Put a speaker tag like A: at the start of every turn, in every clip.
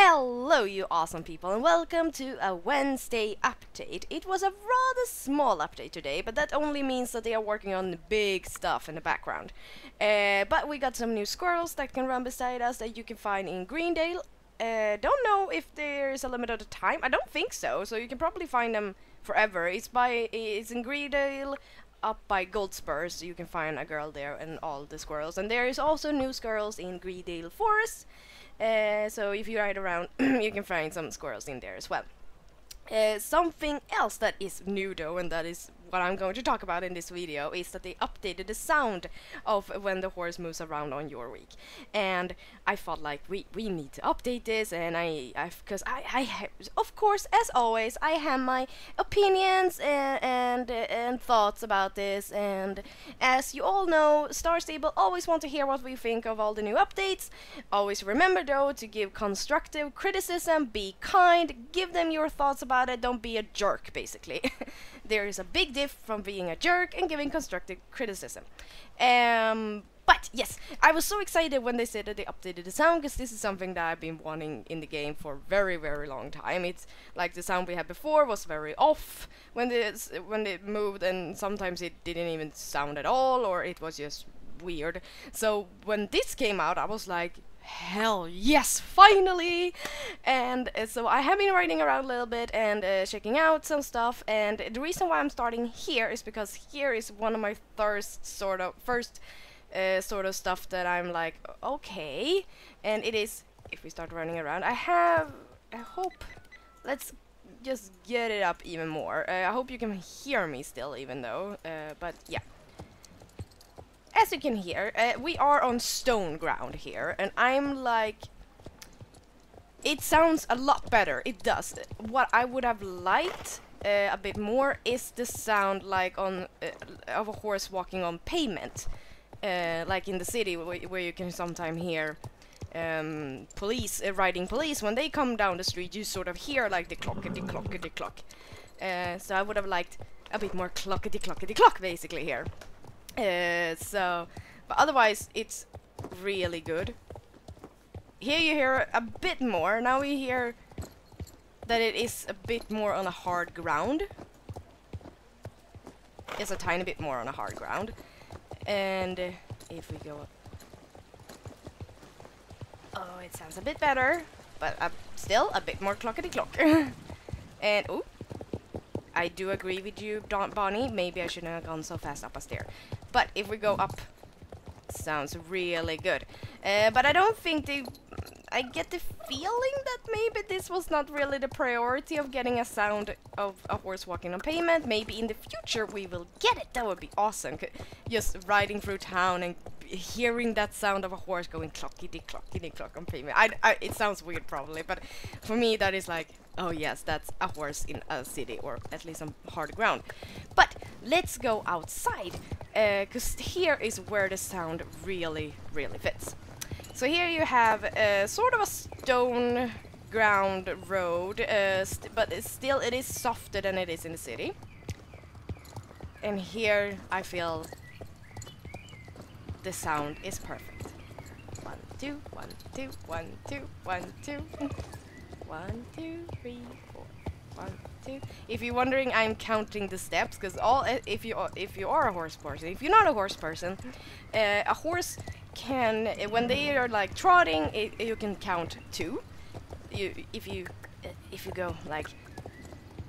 A: Hello, you awesome people, and welcome to a Wednesday update. It was a rather small update today, but that only means that they are working on the big stuff in the background. But we got some new squirrels that can run beside us that you can find in Greendale. Don't know if there is a limit of the time. I don't think so, so you can probably find them forever. It's in Greendale, up by Goldspur, so you can find a girl there and all the squirrels. And there is also new squirrels in Greendale Forest. So if you ride around, you can find some squirrels in there as well. Something else that is new though, and that is what I'm going to talk about in this video, is that they updated the sound of when the horse moves around on your week. And I felt like we need to update this, and because I of course, as always, I have my opinions and thoughts about this. And as you all know, Star Stable always want to hear what we think of all the new updates. Always remember though to give constructive criticism, be kind, give them your thoughts about it, don't be a jerk basically. There is a big diff from being a jerk and giving constructive criticism. But yes, I was so excited when they said that they updated the sound, because this is something that I've been wanting in the game for a very, very long time. It's like the sound we had before was very off when it moved, and sometimes it didn't even sound at all, or it was just weird. So when this came out, I was like, hell yes, finally! And so I have been riding around a little bit and checking out some stuff, and the reason why I'm starting here is because here is one of my first sort of stuff that I'm like, okay. And it is, if we start running around, I hope, let's just get it up even more. I hope you can hear me still, even though, but yeah. As you can hear, we are on stone ground here, and I'm like, it sounds a lot better, it does. What I would have liked a bit more is the sound like on of a horse walking on pavement, like in the city where you can sometimes hear police riding police. When they come down the street, you sort of hear like the clockety clockety clock. So I would have liked a bit more clockety clockety clock basically here. But otherwise it's really good. Here you hear a bit more. Now we hear that it is a bit more on a hard ground. It's a tiny bit more on a hard ground. And if we go up, oh, it sounds a bit better, but still a bit more clockety clock. And oh, I do agree with you, Bonnie. Maybe I shouldn't have gone so fast up a stair. But if we go up, sounds really good. But I don't think I get the feeling that maybe this was not really the priority of getting a sound of a horse walking on pavement. Maybe in the future we will get it. That would be awesome. Just riding through town and hearing that sound of a horse going clockety clockety clock on pavement. It sounds weird probably, but for me that is like, oh yes, that's a horse in a city, or at least on hard ground. But let's go outside, because here is where the sound really, really fits. So here you have sort of a stone ground road, but it is softer than it is in the city. And here I feel the sound is perfect. 1, 2, 1, 2, 1, 2, 1, 2. 1, 2, 3, 4, 1, 2. If you're wondering, I'm counting the steps, because if you are a horse person, if you're not a horse person, a horse can, when they are like trotting, you can count 2. If you go like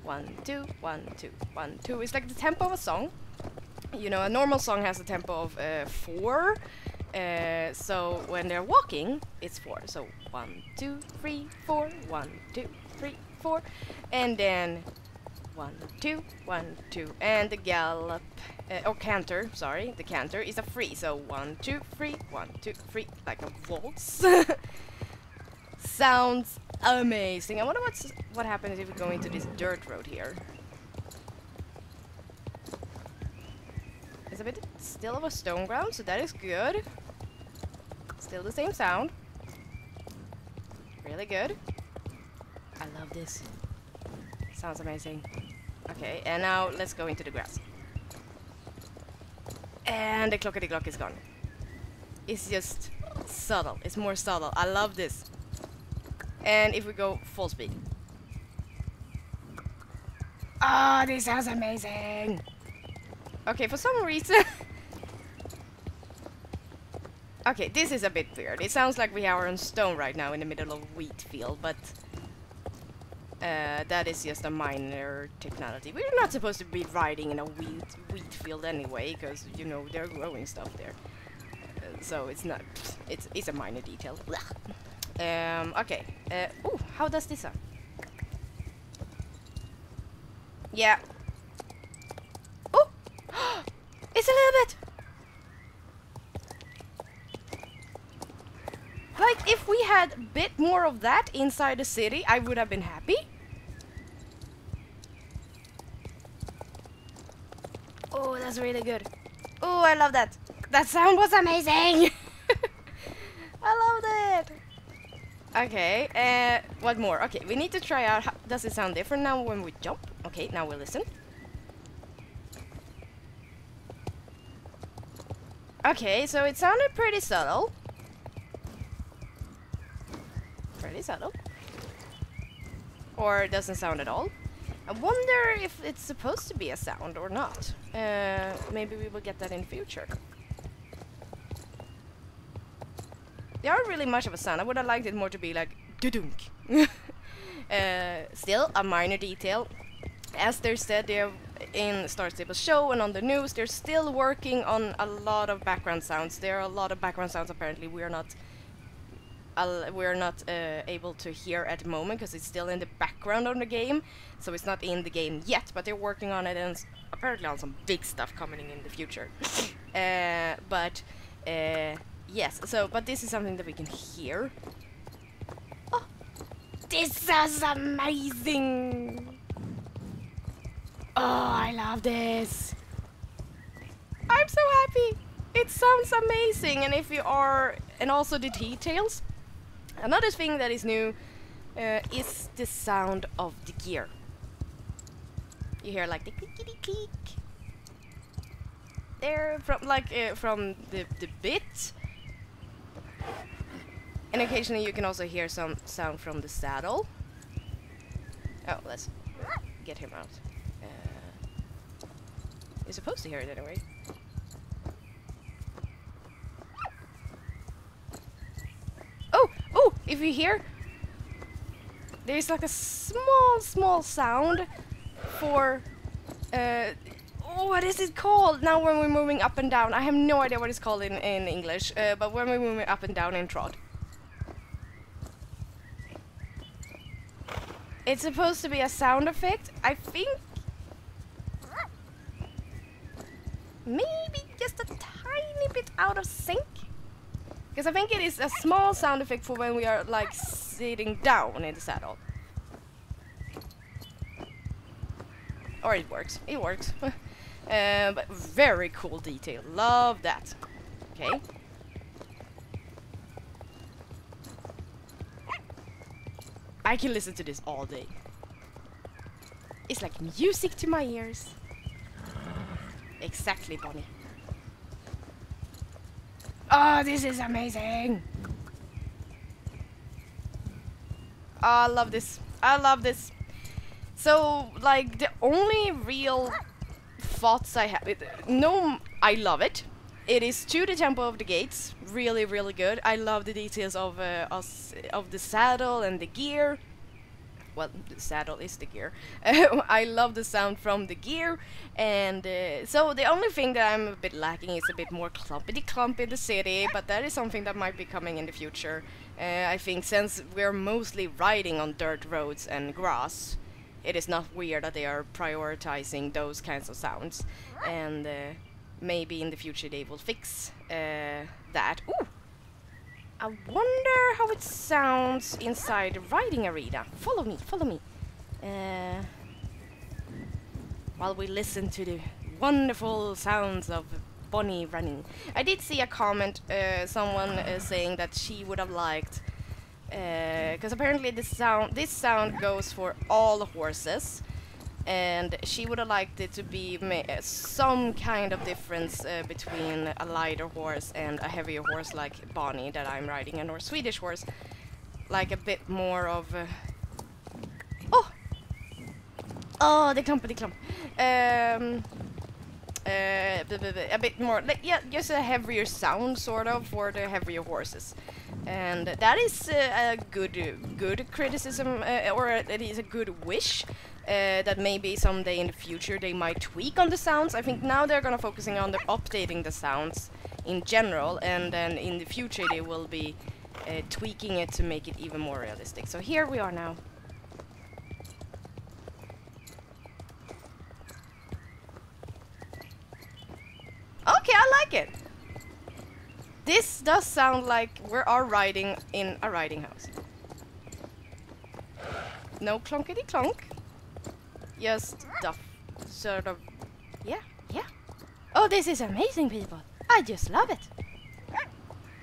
A: 1, 2, 1, 2, 1, 2, it's like the tempo of a song. You know, a normal song has a tempo of 4. So when they're walking, it's 4. So 1, 2, 3, 4. 1, 2, 3, 4. And then 1, 2, 1, 2. And the gallop, or canter, sorry, the canter is a 3. So 1, 2, 3, 1, 2, 3, like a waltz. Sounds amazing. I wonder what happens if we go into this dirt road here. It's a bit still of a stone ground, so that is good. Still the same sound. Really good. I love this. Sounds amazing. Okay, and now let's go into the grass. And the clockety clock is gone. It's just subtle. It's more subtle. I love this. And if we go full speed. Ah, this sounds amazing! Okay, for some reason... Okay, this is a bit weird. It sounds like we are on stone right now in the middle of a wheat field, but... that is just a minor technicality. We're not supposed to be riding in a wheat field anyway, because, you know, they're growing stuff there. So it's not... It's a minor detail. Okay. Ooh, how does this sound? Yeah. Oh! It's a little bit! Like, if we had a bit more of that inside the city, I would have been happy. Oh, that's really good. Oh, I love that. That sound was amazing! I loved it! Okay, what more? Okay, we need to try out, how, does it sound different now when we jump? Okay, now we'll listen. Okay, so it sounded pretty subtle. Pretty subtle. Or it doesn't sound at all. I wonder if it's supposed to be a sound or not. Maybe we will get that in future. They aren't really much of a sound. I would have liked it more to be like dudunk. Still a minor detail. As they said in Star Stable's show and on the news, they're still working on a lot of background sounds. There are a lot of background sounds apparently we're not able to hear at the moment because it's still in the background of the game, so it's not in the game yet, but they're working on it and apparently on some big stuff coming in the future. Yes, so, but this is something that we can hear. Oh, this is amazing! Oh, I love this! I'm so happy! It sounds amazing, and if you are, and also the details. Another thing that is new is the sound of the gear. You hear like the clickety click. There, from the bit. And occasionally you can also hear some sound from the saddle. Oh, let's get him out. You're supposed to hear it anyway. Oh, if you hear, there's like a small sound for, what is it called? Now when we're moving up and down, I have no idea what it's called in English, but when we're moving up and down in Trod. It's supposed to be a sound effect, I think. Maybe just a tiny bit out of sync. Because I think it is a small sound effect for when we are like sitting down in the saddle. Or it works. It works. But very cool detail. Love that. Okay. I can listen to this all day. It's like music to my ears. Exactly, Bonnie. Oh, this is amazing! Oh, I love this. I love this. So, like, the only real thoughts I have... No, I love it. It is to the tempo of the gates. Really, really good. I love the details of the saddle and the gear. Well, the saddle is the gear. I love the sound from the gear, and so the only thing that I'm a bit lacking is a bit more clumpity-clump in the city, but that is something that might be coming in the future. I think since we're mostly riding on dirt roads and grass, it is not weird that they are prioritizing those kinds of sounds, and maybe in the future they will fix that. Ooh! I wonder how it sounds inside the riding arena. Follow me, follow me. While we listen to the wonderful sounds of Bonnie running. I did see a comment, someone saying that she would have liked, because apparently this sound goes for all horses, and she would have liked it to be some kind of difference between a lighter horse and a heavier horse like Bonnie that I'm riding, and or Swedish horse. like a bit more of oh, oh, the clumpity clump. A bit more, like, yeah, just a heavier sound, sort of, for the heavier horses, and that is a good criticism, or at least a good wish. That maybe someday in the future they might tweak on the sounds. I think now they're gonna focusing on the updating the sounds in general, and then in the future they will be tweaking it to make it even more realistic. So here we are now. Okay, I like it. This does sound like we are riding in a riding house. No clunkety clunk. Just the sort of, yeah. Oh, this is amazing, people. I just love it.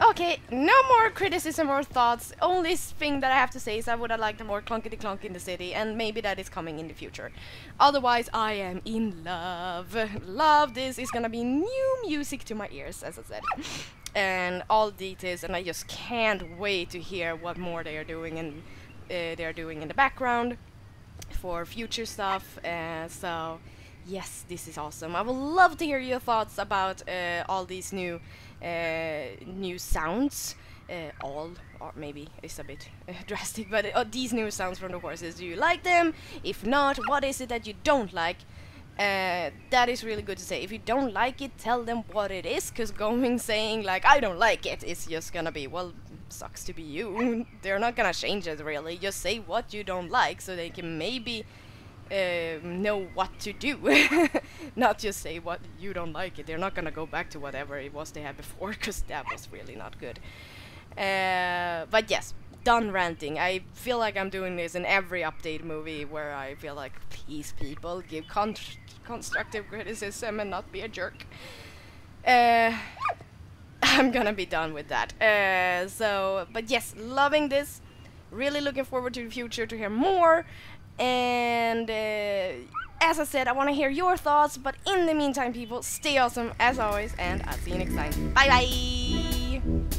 A: Okay, no more criticism or thoughts. Only thing that I have to say is I would have liked a more clunkety clunk in the city, and maybe that is coming in the future. Otherwise, I am in love. Love, this is gonna be new music to my ears, as I said. And all details, and I just can't wait to hear what more they are doing, and they are doing in the background for future stuff. So yes, this is awesome. I would love to hear your thoughts about all these new sounds. All, or maybe it's a bit drastic, but these new sounds from the horses, do you like them? If not, what is it that you don't like? That is really good to say. If you don't like it, tell them what it is, because going saying like I don't like it is just gonna be, well, sucks to be you. They're not gonna change it really. Just say what you don't like so they can maybe know what to do. Not just say what you don't like it. They're not gonna go back to whatever it was they had before, because that was really not good. But yes, done ranting. I feel like I'm doing this in every update movie where I feel like, please people, give constructive criticism and not be a jerk. I'm gonna be done with that. But yes, loving this. Really looking forward to the future to hear more. And as I said, I want to hear your thoughts. But in the meantime, people, stay awesome as always, and I'll see you next time. Bye bye!